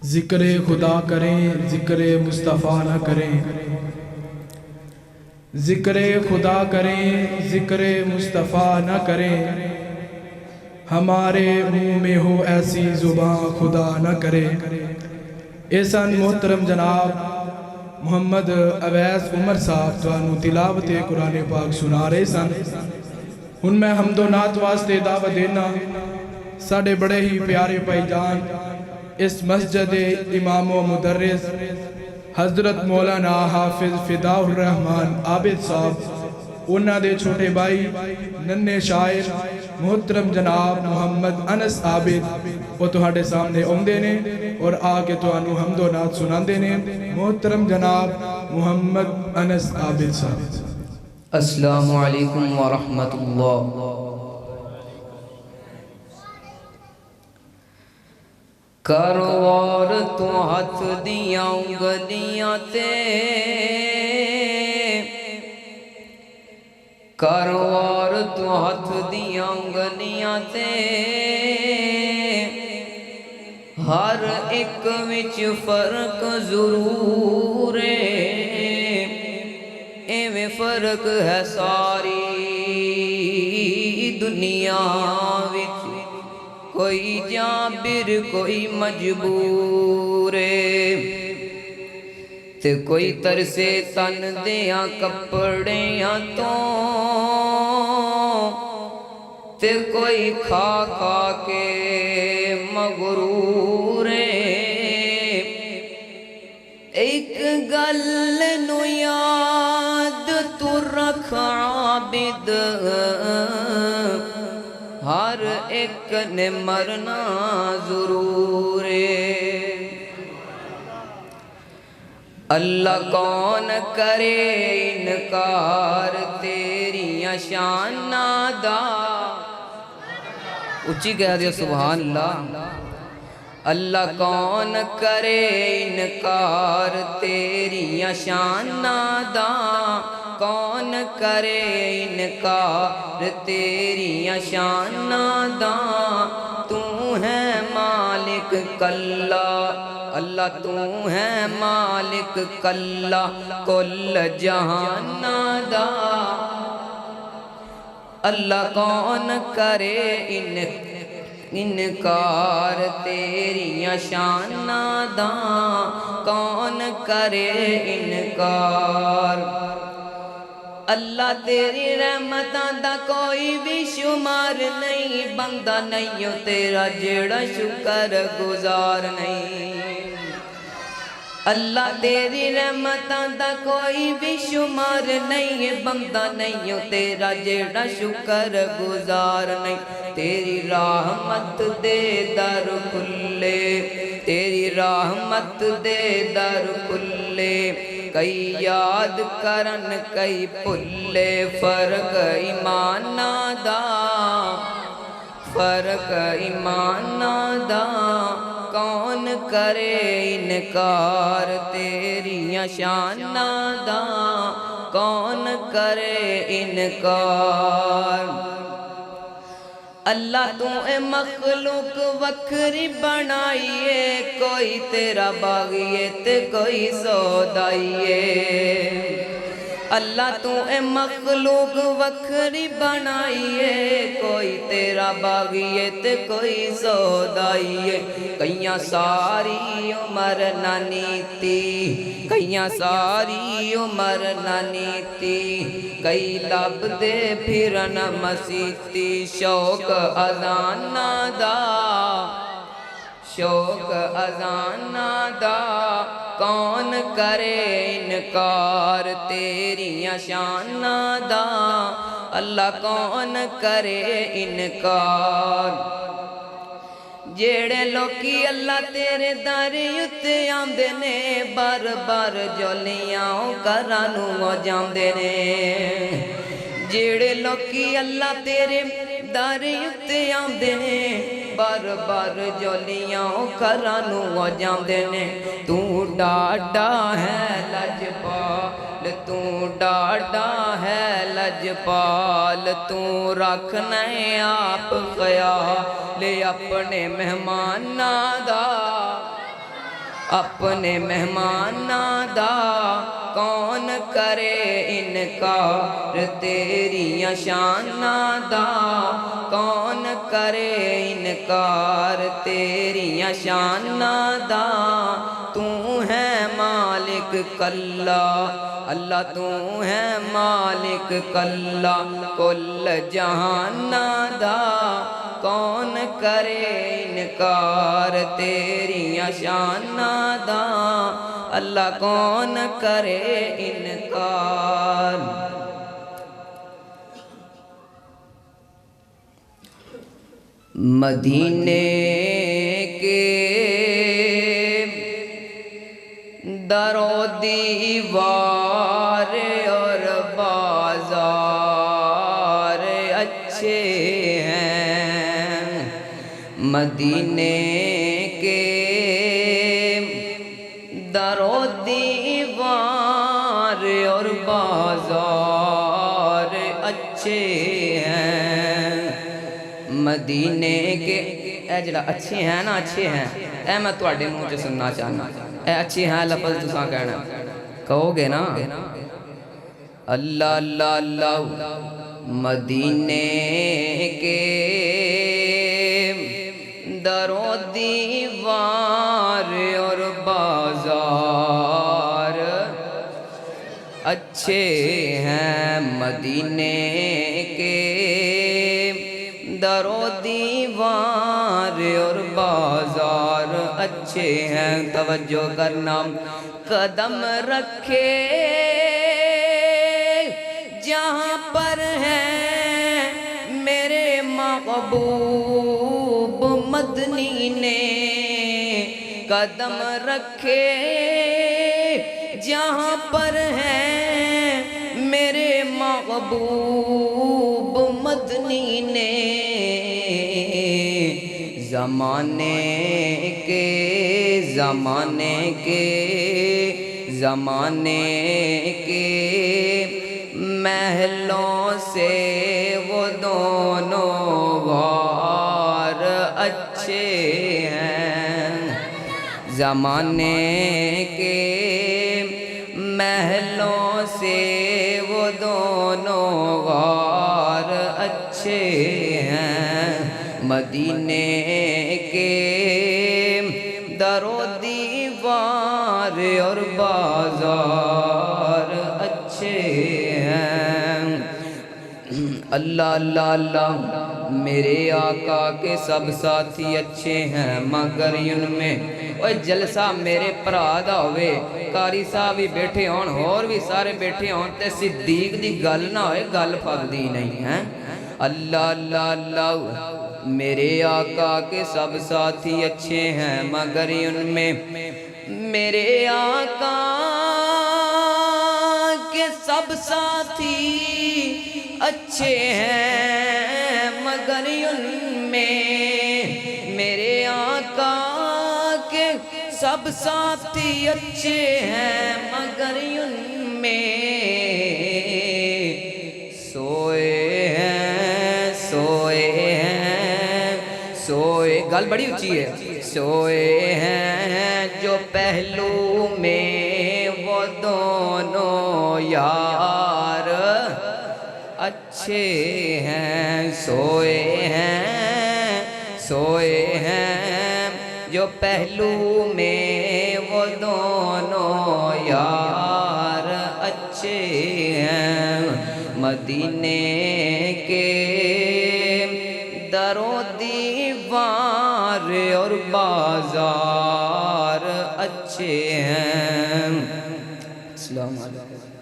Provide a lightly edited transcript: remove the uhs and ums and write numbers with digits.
ذکر خدا کریں ذکر مصطفیٰ نہ کریں، ذکر خدا کریں ذکر مصطفیٰ نہ کریں، ہمارے منہ میں ہو ایسی زباں خدا نہ کرے۔ احسان محترم جناب محمد اویس عمر صاحب توانو تلاوت قرآن پاک سنا رہے سن۔ ان میں حمد و نعت واسطے دعوت دینا ساڑھے بڑے ہی پیارے بھائی جان اس مسجد امام و مدرس حضرت مولانا حافظ فداء الرحمن عابد صاحب، انہاں دے چھوٹے بھائی ننے شاعر محترم جناب محمد انس عابد وہ تہاڈے سامنے اوندے نے اور آکے توانو حمد و نعت سناندے نے۔ محترم جناب محمد انس عابد صاحب۔ السلام علیکم ورحمت اللہ۔ کاروار تو ہاتھ دیاں انگلیاں تے، کاروار تو ہاتھ دیاں انگلیاں تے، ہر ایک وچ فرق ضرور ہے، ایویں فرق ہے ساری دنیا وچ، کوئی جابر کوئی مجبور ہے، تے کوئی ترسے تن دیاں کپڑیاں تو، تے کوئی کھا کھا کے مغرور ہے۔ ایک گل نو یاد تو رکھ عابد، ہر ایک نے مرنا ضرور ہے۔ اللہ کون کرے انکار تیریاں شاناں دا، اچھی کہہ دیا سبحان اللہ۔ اللہ کون کرے انکار تیریاں شاناں دا، کون کرے انکار تیریاں شاناں دا، تو ہے مالک کلا اللہ، تو ہے مالک کلا کل جہاناں دا۔ اللہ کون کرے انکار تیریاں شاناں دا، کون کرے انکار۔ اللہ تیری رحمتاں دا کوئی بھی شمار نہیں، بندہ نہیں ہو تیرا جڑا شکر گزار نہیں۔ اللہ تیری رحمتاں دا کوئی بھی شمار نہیں، بندہ نہیں ہو تیرا جڑا شکر گزار نہیں۔ تیری رحمت دے در کھلے، تیری رحمت دے در کھلے، کئی یاد کرن کئی بھلے، فرق ایماناں دا، فرق ایماناں دا، کون کرے انکار تیریاں شاناں دا، کون کرے انکار۔ اللہ تو اے مخلوق وکھری بنائیے، کوئی تیرا باغیے تے کوئی سودائیے۔ اللہ تو اے مخلوق وکھری بنائیے، کوئی تیرا باغیے تے کوئی سودائیے۔ کئیاں ساری عمر نہ نیتی، کئیاں ساری عمر نہ نیتی، کئی لب دے پھرن مسیتی، شوق اذاناں دا، شوق اذاناں دا، کون کرے انکار تیریاں شاناں دا، اللہ کون کرے انکار۔ جیڑے لوکی اللہ تیرے در اُتے آندے نے، بار بار جولیاں کرانوں جاندے نے۔ جیڑے لوکی اللہ تیرے در اُتے آندے نے، بار بار جولیاں کرانوں جاندے نے۔ تو ڈاڈا ہے لجپال، تو ڈاڈا ہے لجپال، تو رکھنا آپ خیال اپنے مہماناں دا۔ اپنے مہماناں دا کون کرے انکار، تیریاں شاناں دا کون کرے انکار، تیریاں شاناں دا تو ہے مالک کلا، اللہ تو ہے مالک کلا، کل جہاناں دا کون کرے انکار، تیریاں شاناں دا اللہ کون کرے انکار۔ مدینے کے در و دیوار اور بازار اچھے ہیں، مدینے کے در و دیوار اور بازار اچھے ہیں، مدینے کے اے جڑا اچھے ہیں نا، اچھے ہیں، اے میں تواڈے منہ چ سننا چاہنا، اے اچھے ہیں لفظ تساں کہنا، کہو گے نا اللہ اللہ اللہ۔ مدینے کے در و دیوار اور بازار اچھے ہیں، مدینے کے در و دیوار اور بازار اچھے ہیں۔ توجہ کرنا، قدم رکھے جہاں پر ہیں میرے محبوب مدنی نے، قدم رکھے جہاں پر ہیں میرے محبوب مدنی نے، زمانے کے محلوں سے وہ دونوں غار اچھے ہیں، زمانے کے محلوں سے وہ دونوں غار اچھے ہیں، مدینے کے در و دیوار اور بازار اچھے ہیں۔ اللہ اللہ اللہ، میرے آقا کے سب ساتھی اچھے ہیں مگر ان میں اوہ جلسہ میرے پرا دا ہوئے، قاری صاحب بھی بیٹھے ہون اور بھی سارے بیٹھے ہون تے صدیق دی گل نہ ہوئے، گل پھگدی نہیں ہے۔ اللہ اللہ اللہ، میرے آقا کے سب ساتھی اچھے ہیں مگر ان میں میرے آقا کے سب ساتھی اچھے ہیں مگر ان میں میرے آقا کے سب ساتھی اچھے ہیں مگر ان میں سوئے گل بڑی اچھی ہے، سوئے ہیں جو پہلو میں وہ دونوں یار اچھے ہیں، سوئے ہیں جو پہلو میں وہ دونوں یار اچھے ہیں، مدینے کے در و دیوار اور بازار اچھے ہیں۔ السلام علیکم۔